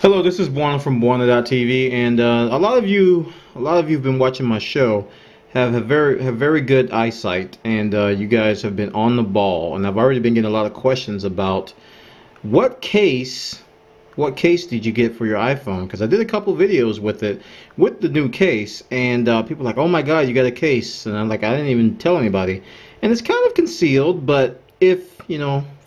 Hello, this is Bwana from Bwana.tv, and a lot of you have been watching my show have very good eyesight, and you guys have been on the ball. And I've already been getting a lot of questions about what case did you get for your iPhone? Because I did a couple videos with it, with the new case, and people are like, oh my God, you got a case, and I'm like, I didn't even tell anybody, and it's kind of concealed, but if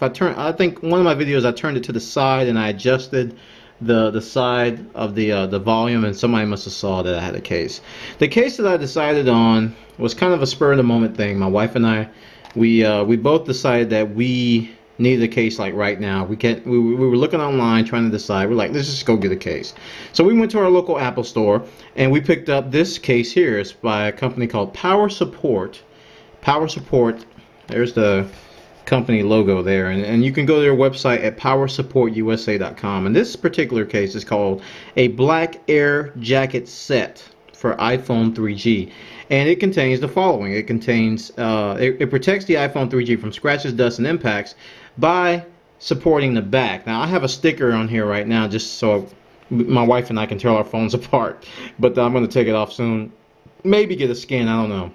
I think one of my videos I turned it to the side and I adjusted the side of the volume, and somebody must have saw that I had a case. The case that I decided on was kind of a spur of the moment thing. My wife and I, we both decided that we needed a case like right now. We were looking online trying to decide. We're like, let's just go get a case. So we went to our local Apple store and we picked up this case here. It's by a company called Power Support. Power Support. There's the company logo there, and you can go to their website at powersupportusa.com. And this particular case is called a Black Air Jacket Set for iPhone 3G, and it contains the following. It contains it protects the iPhone 3G from scratches, dust, and impacts by supporting the back. Now I have a sticker on here right now just so my wife and I can tell our phones apart, but I'm going to take it off soon, maybe get a scan, I don't know.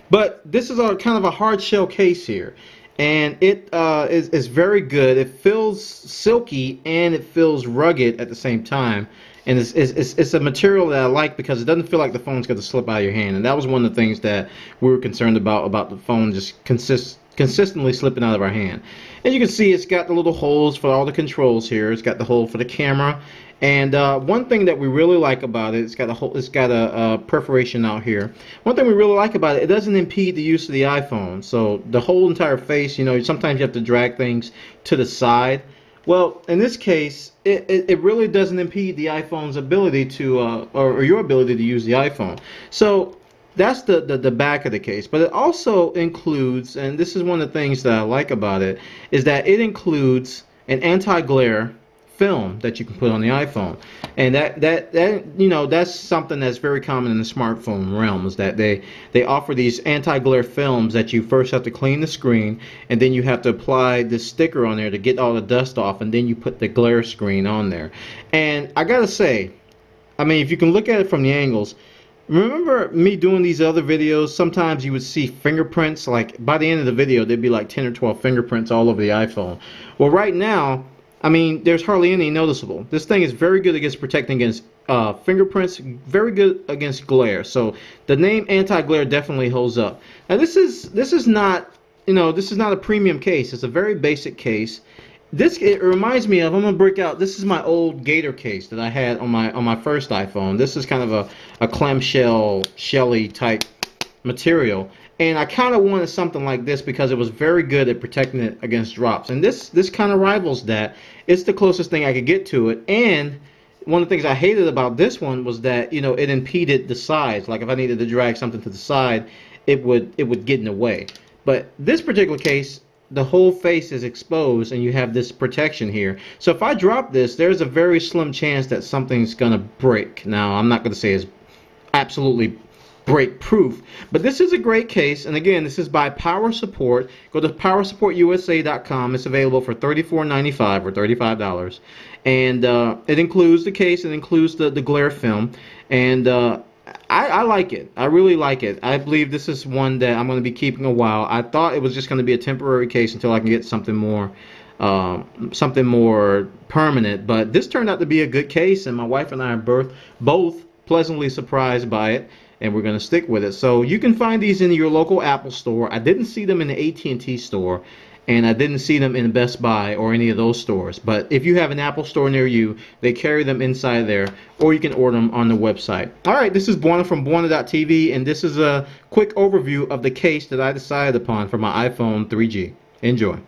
But this is a kind of a hard shell case here, and it is very good. It feels silky and it feels rugged at the same time, and it's a material that I like because it doesn't feel like the phone's going to slip out of your hand. And that was one of the things that we were concerned about the phone just consistently slipping out of our hand. And you can see it's got the little holes for all the controls here. It's got the hole for the camera, and one thing that we really like about it, it's got a perforation out here. One thing we really like about it, it doesn't impede the use of the iPhone. So the whole entire face, sometimes you have to drag things to the side. Well, in this case, it really doesn't impede the iPhone's ability to, or your ability to use the iPhone. So that's the back of the case. But it also includes, and this is one of the things that I like about it, is that it includes an anti-glare film that you can put on the iPhone. And that's something that's very common in the smartphone realm, is that they offer these anti-glare films that you first have to clean the screen, and then you have to apply this sticker on there to get all the dust off, and then you put the glare screen on there. And I gotta say, I mean, if you can look at it from the angles, remember me doing these other videos, sometimes you would see fingerprints, like by the end of the video there'd be like 10 or 12 fingerprints all over the iPhone. Well, right now, I mean, there's hardly any noticeable. This thing is very good against protecting against fingerprints, very good against glare. So the name anti-glare definitely holds up. Now this is not, this is not a premium case. It's a very basic case. It reminds me of, I'm gonna break out, this is my old Gator case that I had on my first iPhone. This is kind of a clamshell, shelly type material, and I kind of wanted something like this because it was very good at protecting it against drops, and this kind of rivals that. It's the closest thing I could get to it. And one of the things I hated about this one was that it impeded the sides. Like if I needed to drag something to the side, it would get in the way. But this particular case, the whole face is exposed and you have this protection here. So if I drop this, there's a very slim chance that something's gonna break. Now I'm not gonna say it's absolutely break proof, but this is a great case. And again, this is by Power Support. Go to powersupportusa.com. It's available for $34.95 or $35, and it includes the case, it includes the glare film, and I like it. I really like it. I believe this is one that I'm going to be keeping a while. I thought it was just going to be a temporary case until I can get something more permanent, but this turned out to be a good case, and my wife and I are both pleasantly surprised by it, and we're going to stick with it. So you can find these in your local Apple store. I didn't see them in the AT&T store, and I didn't see them in Best Buy or any of those stores. But if you have an Apple store near you, they carry them inside there, or you can order them on the website. Alright, this is Bwana from Bwana.tv, and this is a quick overview of the case that I decided upon for my iPhone 3G. Enjoy.